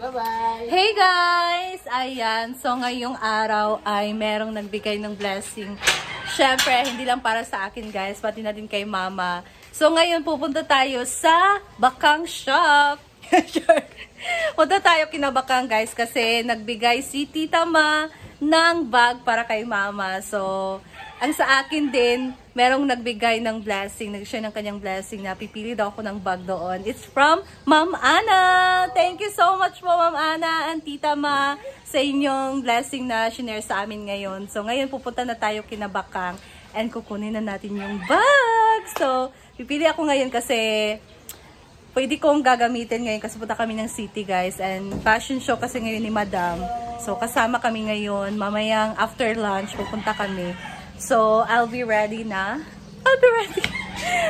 Bye-bye! Hey guys! Ayan, so ngayong araw ay merong nagbigay ng blessing. Syempre, hindi lang para sa akin guys, pati na din kay mama. So ngayon pupunta tayo sa Bakang Shop. Sure. Punta tayo kina Bakang guys kasi nagbigay si Tita Ma ng bag para kay mama. So, ang sa akin din, merong nagbigay ng blessing, nag-share ng kanyang blessing na pipili daw ako ng bag doon. It's from Ma'am Ana! Thank you so much po Ma'am Ana and Tita Ma sa inyong blessing na shinare sa amin ngayon. So ngayon pupunta na tayo kina Bakang and kukunin na natin yung bag. So pipili ako ngayon kasi pwede kong gagamitin ngayon kasi punta kami ng city guys and fashion show kasi ngayon ni Madam. So kasama kami ngayon, mamayang after lunch pupunta kami. So, I'll be ready na.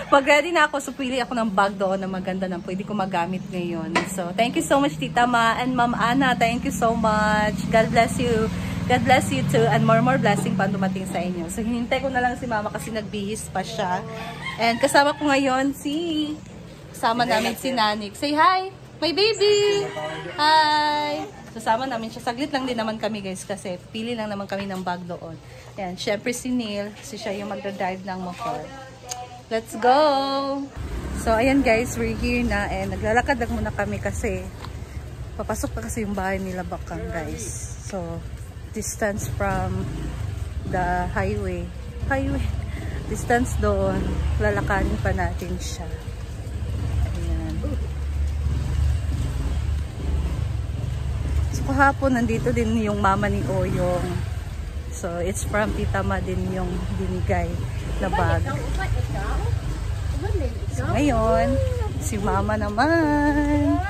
Mag-ready na ako. So, pili ako ng bag doon na maganda na pwede ko magamit ngayon. So, thank you so much, Tita Ma and Ma'am Ana. Thank you so much. God bless you. God bless you too. And more blessing pa dumating sa inyo. So, hinintay ko na lang si Mama kasi nagbihis pa siya. And kasama ko ngayon kasama namin si Nanik. Say hi! My baby! Hi! Kasama namin siya. Saglit lang din naman kami guys kasi pili lang naman kami ng bag doon. Ayan, syempre si Neil, kasi siya yung magdadrive ng motor. Let's go! So, ayan guys, we're here na and naglalakad lang muna kami kasi papasok pa kasi yung bahay nila Bakang guys. So, distance from the highway. Distance doon, lalakarin pa natin siya. Ayan. So, kahapon nandito din yung mama ni Oyong. So, it's from Tita Ma din yung binigay na bag. So, ngayon, si Mama naman.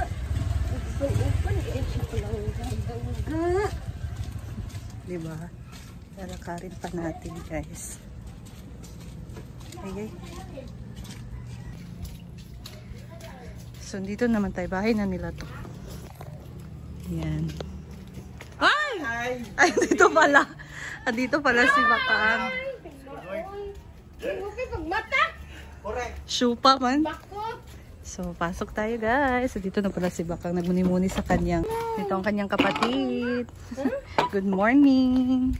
Diba? Lalakarin pa natin, guys. Okay. So, dito naman tayo. Bahay na nila to. Ayan. Ay! Ay, dito pala. Dito pala si Bakang. Shupa man. So, pasok tayo guys. Dito na pala si Bakang. Nagmuni-muni sa kanyang. Ito ang kanyang kapatid. Good morning.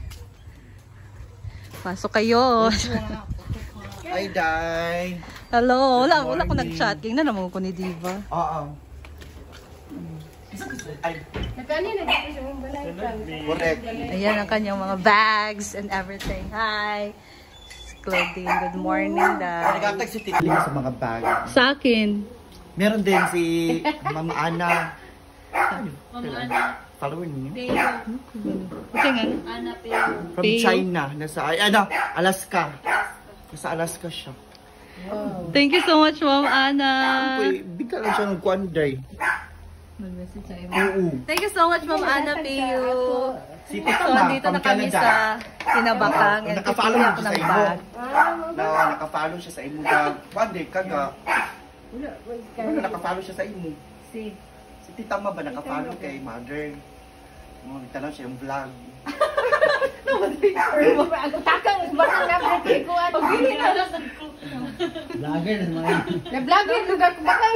Pasok kayo. Hi, Day. Hello. Wala ko nag-chat. King na naman ko ni Diva. Oo. Correct. Ayan ang kanyang mga bags and everything. Hi. Claudine, good morning, Dad. Nag-atag si Titling sa mga bag. Sa akin. Meron din si Mama Ana. Mama Ana. Follower niyo? Okay nga. Ana Peo. From China. Alaska. Nasa Alaska siya. Wow. Thank you so much, Ma'am Ana. Bigla lang siya ng kuanday. Mag-message sa Oo. Thank you so much, Ma'am Ana Pio. Si Tita So, Ma, dito from na kami Canada. sa Kinabakang. And Nakafollow pipili mo ako sa ng imo. bag. Nakafollow siya sa imo. Kuanday, kaga. Nakafollow siya sa imo. Si Tita Ma ba nakafollow kay Mother? Nagtanong siya yung vlog. Takang bakang nabrete ko at Vlogger naman. na-vlogger lugar ko bakang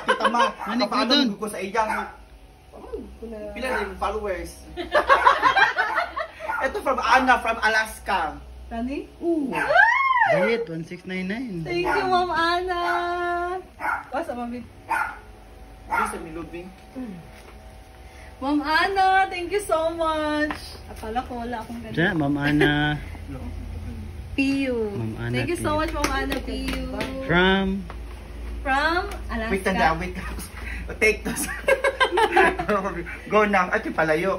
Tita Ma, nakafollow ko sa iyang. Pila na yung followers. Ito from Anna, from Alaska. Tani? Bayit, 1699. Thank you, Ma'am Ana. Wasa, Mami? Please, I'm loving. Ma'am Ana, thank you so much. Akala ko wala akong ganun. Diyan, Ma'am Ana. Pio. Ma'am Ana Thank you so Pio. much, Ma'am Ana Pio. From Alaska. Wait na, wait. Take this. Go now. Ito palayo.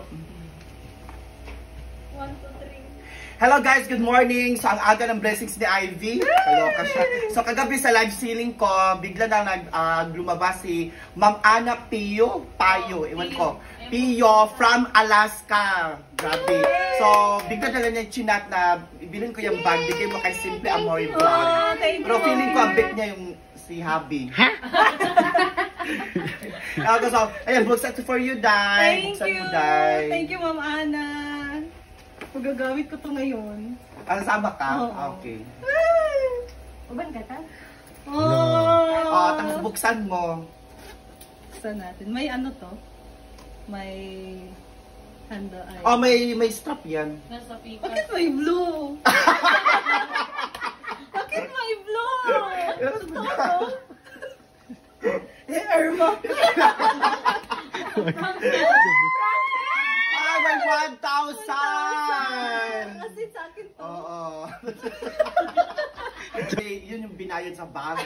1, 2, 3. Hello guys, good morning. So ang aga ng blessings ni Ivy. Kaloka siya. So kagabi sa live ceiling ko, bigla na lumabas si Ma'am Ana Pio. Ewan ko. Pio from Alaska. Grabe. So bigla na lang niya chinat na bilhin ko yung bag. Bigay mo kay Simple Amoy Vlog. Oh, thank you. Pero feeling ko ang bit niya yung si Habi. Ha? So, ayan, buksan to for you, Day. Thank Buksan you. mo, Day. Thank you, Ma'am Ana. Magagamit ko to ngayon. Sama ka? Oo. Okay. Uban ka ta? Oh. Tapos buksan mo. buksan natin. May ano to? May handle ay. Oh, may strap yan. Nasa pipa. Bakit may blue? Bakit may blue? Totoo? Irma. Ah, may 1,000! Kasi sa akin to. Oo. Yun yung binayad sa bag.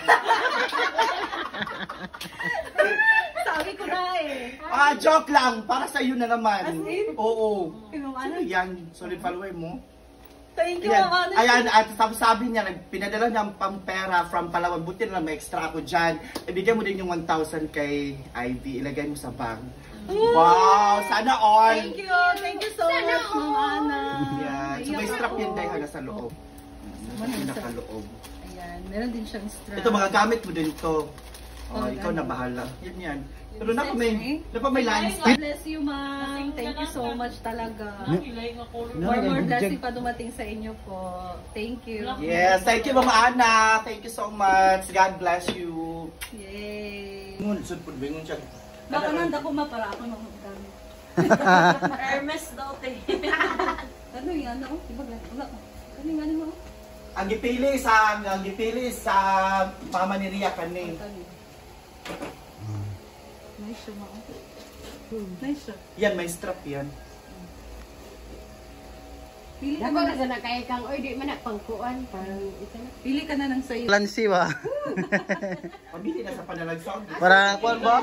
Sabi ko na eh. Ah, joke lang. Para sa iyo na naman. As in? Oo. Ma'am Sino Ana, yan? Solid follower mo? thank you, Ayan. Ma'am Ana. Ayan, at sabi niya, pinadala niya ang pampera from Palawan. Buti na lang, may extra ako dyan. Ibigay mo din yung 1,000 kay Ivy. Ilagay mo sa bag. Wow! Sana all! Thank you so much, Ma'am Ana. Yan. So may strap yan dahil nasa loob. Ano yung Nasa loob. Ayan, meron din siyang strap. Ito, mga gamit mo din to. Oh, Oh, ikaw na gamit. bahala. Yan. Pero na may lines. God bless you, ma'am. Thank you so much talaga. Kilay nga color. More blessing pa dumating sa inyo po. Thank you. Yes, thank you Mama Ana. Thank you so much. God bless you. Yay. Ngun, sud pud bingon siya. Baka nanda ko ma para ako nang gamit. Hermes daw, te. Ano yan? Ano? Diba? Wala ka. Ano yung ano mo? Ang gipili sa mama ni Ria kani. Nice siya, ma'am. Nice siya. Yan may strap yan. Pili ka Ako na. na sa nakay kang, oy, di man na pangkuan. Parang ito na. Pili ka na ng sayo. Balansi ba? Pabili na sa panalagsang. Para kuan ba?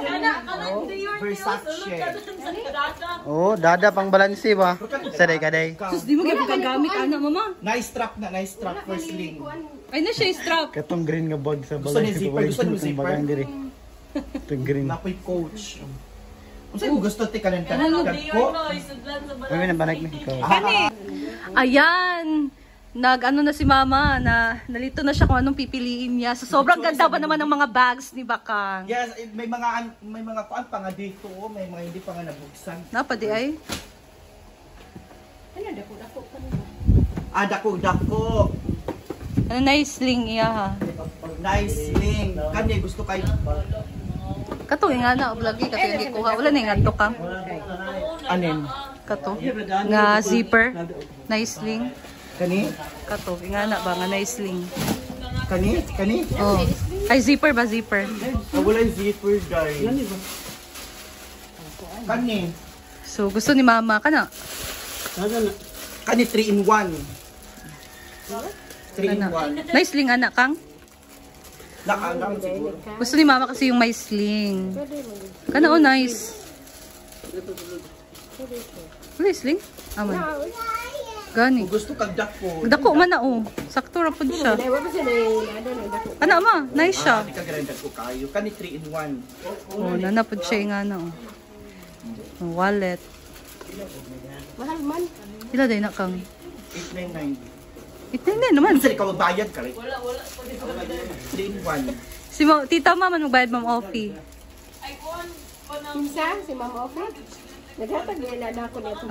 Versace. Oh, dada pang balansi ba? Saday kaday. Sus, di mo kaya pagkagamit, anak, mama. Nice strap first link. Ay na siya, strap. Katong green nga bag sa Gusto ni zipper, gusto mo Itong zipper? bagang diri. Itong green. Napoy coach. Unsa mo gusto ti kanan Ano, kan Dior, ko? no, isudlan sa Kami na banag na ikaw. Ayan. Nag-ano na si mama na nalito na siya kung anong pipiliin niya. So, sobrang ganda pa naman ng mga bags ni Bakang. Yes, may mga kuan pa nga dito, oh. May mga hindi pa nga nabuksan. Napadi ay. Ano, dako-dako pa rin. Ah, dako. Ano na sling iya ha. Nice link. Kani gusto kay Kato nga na, vlog kato yung gikuha. Wala na yung ato kang. anin. Kato. Nga zipper. Nice sling. Kani? Kato. Nga na ba? Nga nice sling. Kani? Oh. Ay, zipper ba? Zipper. Ah, wala yung zipper, guys. Kani? So, gusto ni mama. Kana. Kani 3-in-1. 3-in-1. Nice sling anak kang. Nakaanam siguro. Gusto ni mama kasi yung may sling. Kana oh, nice. Wala sling? Aman. Gani. Kung gusto kag dako. Dako man na oh. Sakto ra pud siya. Ana ma, nice siya. Di ka ganun dako kayo. Kani 3-in-1. Oh, nanapod siya nga na oh. Oh, wallet. Mahal man. Ila day na kang. 899. Ito hindi naman. Saan ikaw magbayad ka rin? Wala. 3-in-1. Si tita mama magbayad ma'am Ofi. Kinsa, si Mama Ofe. Naghatag nila na ako nito.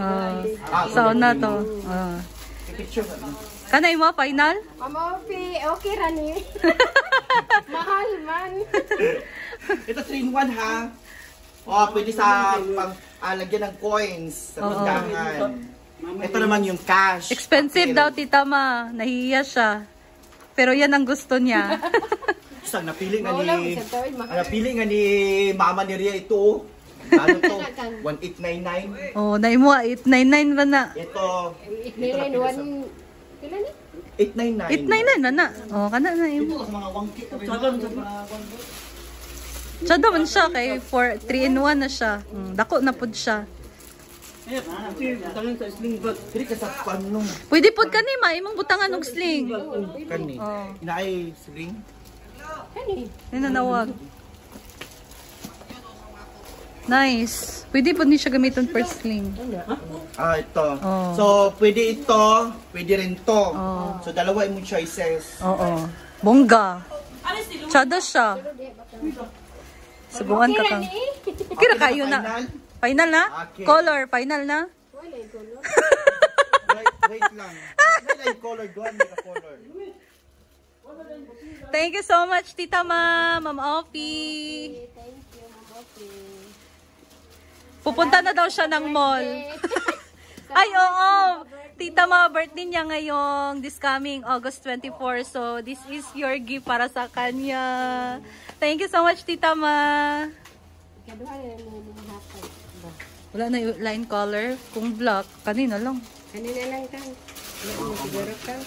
Sa na to. Ah. Picture na. Kanay mo final? Mama Ofe, okay rani. Mahal man. Ito 3-in-1 ha. Oh, pwede sa lagyan ng coins sa Oo. tindahan. Ito naman yung cash. Expensive daw tita ma. Nahiya siya. Pero yan ang gusto niya. Isang napili nga Maulang ni sa tawid, mahal. napili nga ni Mama ni Ria ito. Ano to? 1899. Oh, naimo 899 ba na? Ito. Itnilin, one... Kailan ni? 899. 899 ba na? Oh, kana na Ito imo. sa mga wangki. Siya daw man siya kay 3-in-1 na siya. Dako na pud siya. Diri ka sa panong Pwede pud kani ma imong butangan og sling. kani. Oh, Inaay sling. Kani? nanawag. Nice. Pwede pud ni siya gamiton for sling. Ah, ito. Oh. So, pwede ito, pwede rin to. Oh. So, dalawa imong choices. Oo. Bongga. Tsada siya. Subukan ka kang. Kira kayo na. Final? Final na? Okay. Color, final na? Wala yung gulo. Wait lang. Wala yung color. Doon, may color. Thank you so much, Tita Ma, Ma'am Ofi. Thank you, Mama Ofe. Pupunta na daw siya ng mall. Ay, oo. Tita Ma, birthday niya ngayong this coming August 24. So, this is your gift para sa kanya. Thank you so much, Tita Ma. Wala na yung line color. Kung black, kanina lang. Kanina lang ka. Siguro ka.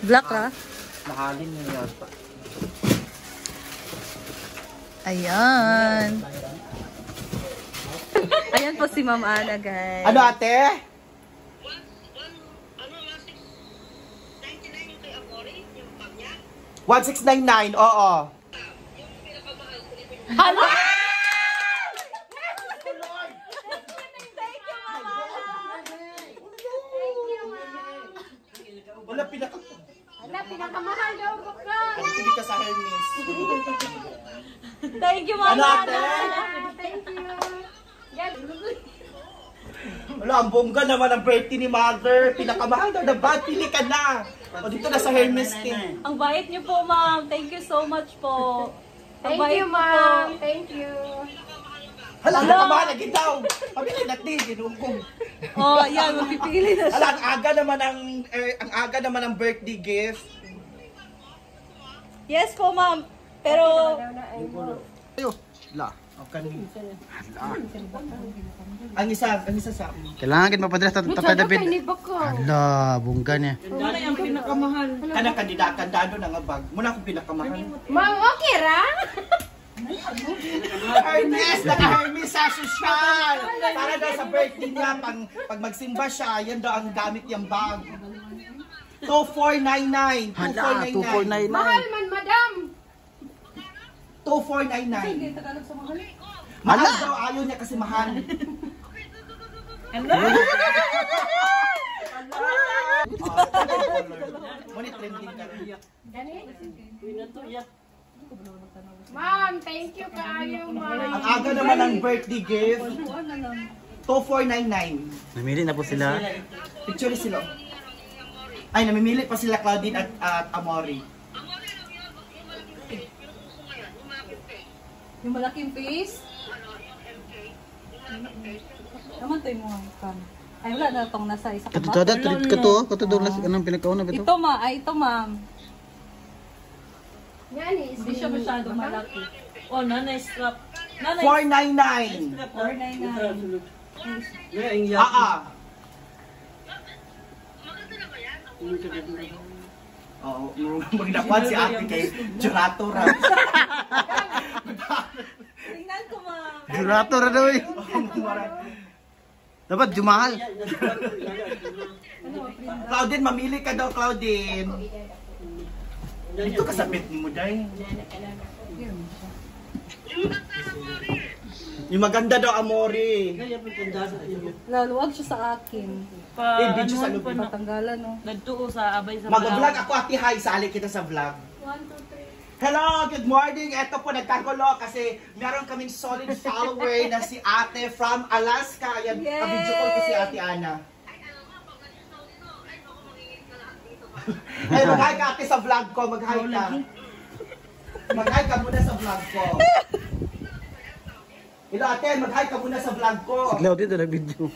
Black, ha? Nahalin niya yata. Ayan. Ayan po si Ma'am Ana, guys. Ano ate? 1699, oo. Hala! Wala pinaka... Wala, pinakamahal daw ka. Hindi ka sa Hermes. Thank you, Ma'am Ano ate? Thank you. Wala, ang bongga naman ang birthday ni Mother. Pinakamahal daw na ba? Pili ka na. O dito na sa Hermes din. Ang bait niyo po, Ma'am. Thank you so much po. Ang Thank bait you, niyo ma'am. po. Thank you. Hala, nakamahal na gitaw. Pabili natin, ginugong. Oh, ayan. Mapipili na siya. Hala, ang aga naman ang birthday gift. Yes po, Ma'am. Pero, Ayo, la. Okay. Ang isa sa Kailangan mapadala sa Tatay David. Ala, bungga niya. kanang kandidado na nga bag. Muna akong pinakamahal. Ma'am, okay ra? Hermes! Naka-Hermes sa social! Para daw sa birthday niya, pag magsimba siya, yan daw ang gamit niyang bag. 2499. Hala, 2499. Mahal man, madam. 2499. Mahal daw, ayaw niya kasi mahal. Ngunit trending ka rin. Ma'am, thank you kaayo, ma'am. Ang aga naman ang birthday gift. 2499. Namili na po sila. Picture sila. Ay, namimili pa sila Claudine at Amori. yung malaking face. Naman to yung mga kan. Ay, wala na itong nasa isa ka ba? Katutada, trip ka to. Katutada, anong pinakauna ba ito? Ito, ma. Ay, ito, ma'am. Yan is Hindi siya masyadong malaki. Oh, nanay strap. Nanay 499. 499. Oo, magdapat si ate kay Jurato ra. Tingnan ko, ma'am. Jurato na daw eh. Dapat jumahal. Claudine, mamili ka daw, Claudine. Dito ka sa bed mo, Day. Yung maganda daw, Amori. Laluwag siya sa akin. Video sa loob. Patanggalan, no? Nagtuo sa abay sa Mag-vlog ako, ate. Hi, sali kita sa vlog. 1, 2, 3. Hello, good morning. Ito po, nagkagulo kasi meron kaming solid follower na si ate from Alaska. Ayan, ka-video call ko si ate Ana. Ay, mag-hi ka ate sa vlog ko. Mag-hi ka. Mag-hi ka muna sa vlog ko. Hello ate, mag-hi ka muna sa vlog ko. Si Claudia ito na video.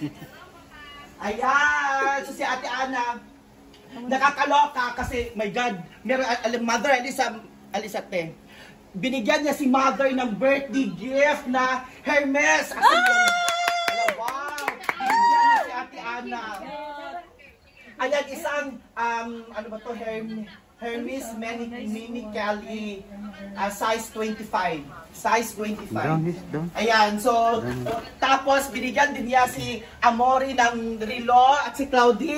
Ayan, so si ate Ana, nakakaloka kasi, my God, meron, mother, Alisate, binigyan niya si mother ng birthday gift na Hermes. Wow! Binigyan niya si ate Ana. Ayan, isang, ano ba to, Hermes Mini Kelly, size 25. Size 25. Ayan, so, tapos binigyan din niya si Amori ng relo at si Claudine.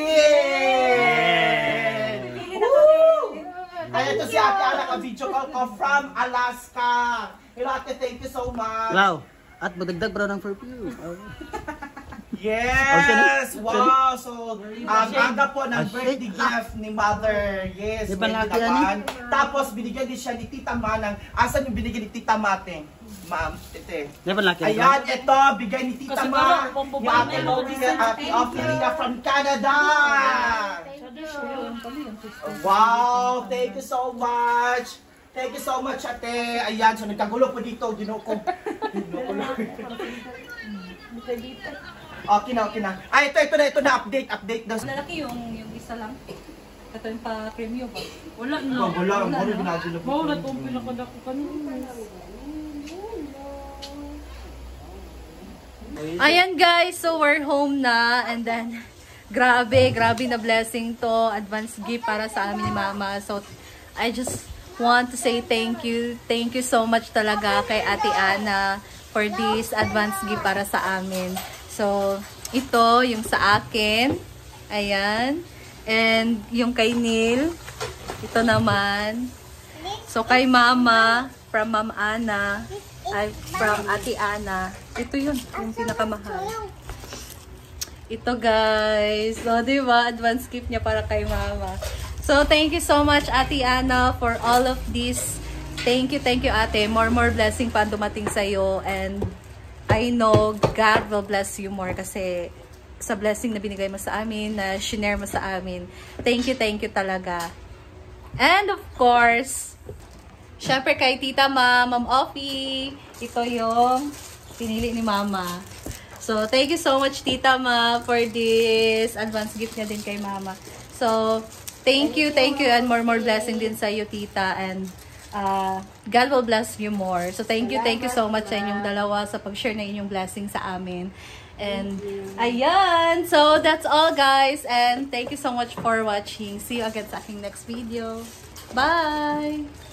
Woo! Ayan, ito si ate Ana, ka-video call ko from Alaska. Hello ate, thank you so much. Wow. At magdagdag pa ng perfume. Yes! Wow! So, ganda po ng birthday gift ni Mother. Yes, may ginawan. Tapos, binigyan din siya ni Tita Ma ng... Asan yung binigyan ni Tita Mate? Ma'am, tete. Ayan, ito, bigay ni Tita Ma. Ni Ate Ophelia from Canada. Wow! Thank you so much. Thank you so much, ate. Ayan, so nagkagulo po dito. Ginoko. Okay na. Ay, ito na. Update daw. Lalaki yung isa lang. Ito yung pa-premium ba? Wala na. Wala. Muna ginagin na po. Mawala itong pinakadako kanina. Ayan guys, so we're home na. And then, grabe na blessing to. Advance gift para sa amin ni Mama. So, I just want to say thank you. Thank you so much talaga kay Ate Ana for this advance gift para sa amin. So, ito yung sa akin. Ayan. And yung kay Neil. Ito naman. So, kay Mama, from Ma'am Ana, ay from Ate Ana. Ito yun, yung pinakamahal. Ito guys. So, diba? Advance gift niya para kay Mama. So, thank you so much, Ate Ana, for all of this. Thank you, ate. More blessing pa dumating sa'yo. And I know God will bless you more kasi sa blessing na binigay mo sa amin, na shinare mo sa amin. Thank you talaga. And of course, syempre kay Tita Ma'am Offie, ito yung pinili ni Mama. So, thank you so much, Tita Ma, for this advance gift niya din kay Mama. So, thank you, and more blessing din sa iyo, Tita, and God will bless you more. So, thank you so much sa inyong dalawa sa pag-share na inyong blessing sa amin. And, ayan, so that's all guys, and thank you so much for watching. See you again sa aking next video. Bye!